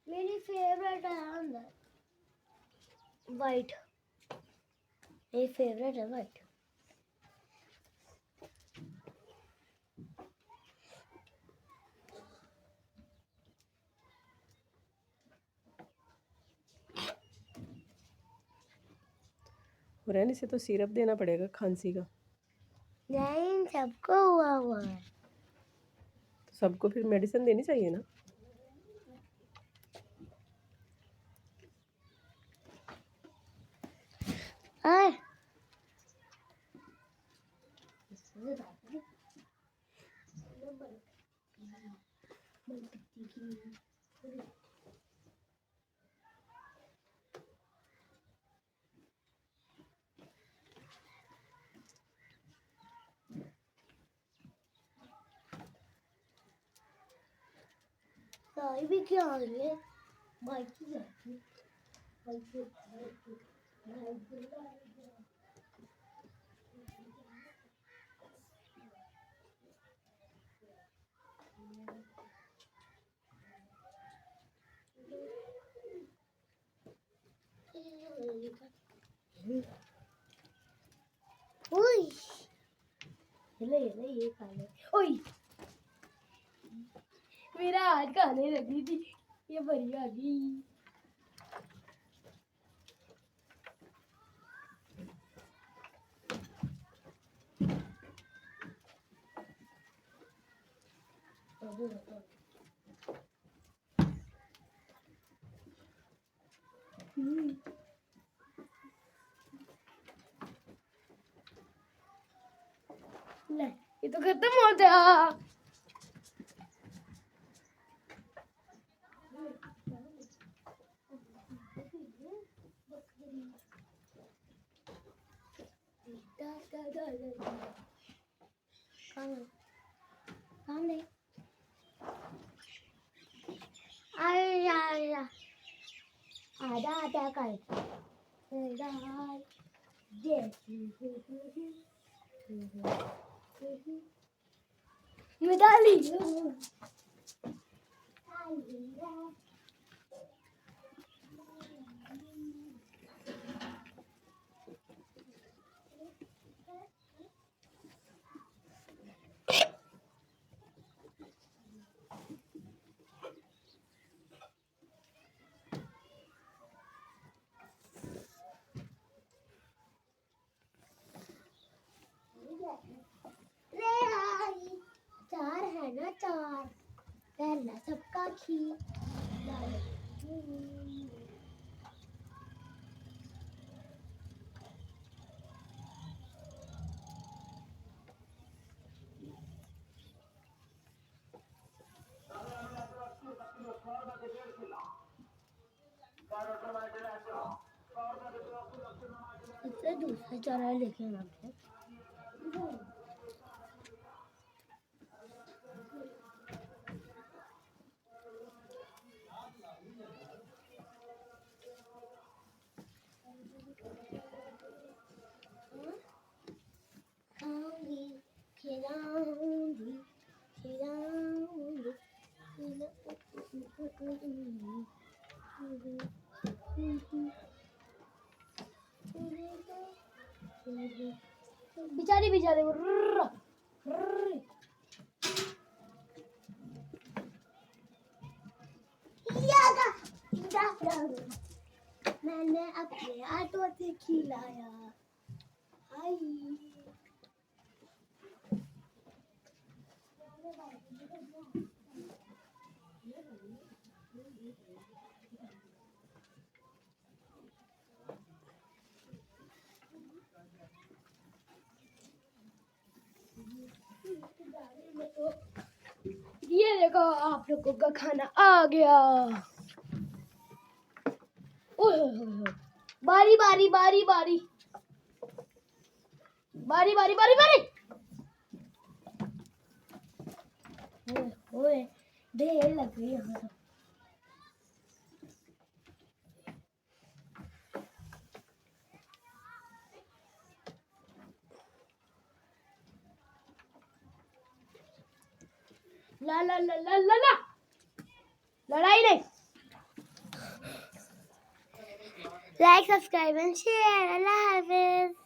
मेरी फेवरेट है अंदर वाइट। मेरी फेवरेट है वाइट। रहने से तो सिरप देना पड़ेगा खांसी का। नहीं, सबको हुआ है। तो सबको फिर मेडिसिन देनी चाहिए ना। साई भी क्या आ रही है? बाइक की जाती बाइक ओए ये खा ले। ओए मेरा हाथ खाने लगी थी, ये बड़ी आ गई। ले, ये तो खत्म हो जा। काम दे आया आधा आधा कर मिताली चार है ना, चार पहला सबका खी इससे दूसरा चारा लेके आना है। खाऊंगी खिलाऊंगी खिलाऊंगी बेचारी बेचारे मैंने अपने हाथों से खिलाया। आई ये देखो, आप लोगों का खाना आ गया। ओए बारी बारी बारी बारी बारी बारी बारी बारी ओए ढेर लग रही है। ला ला ला ला ला ला लड़ाई नहीं। Like subscribe and share. Allah Hafiz.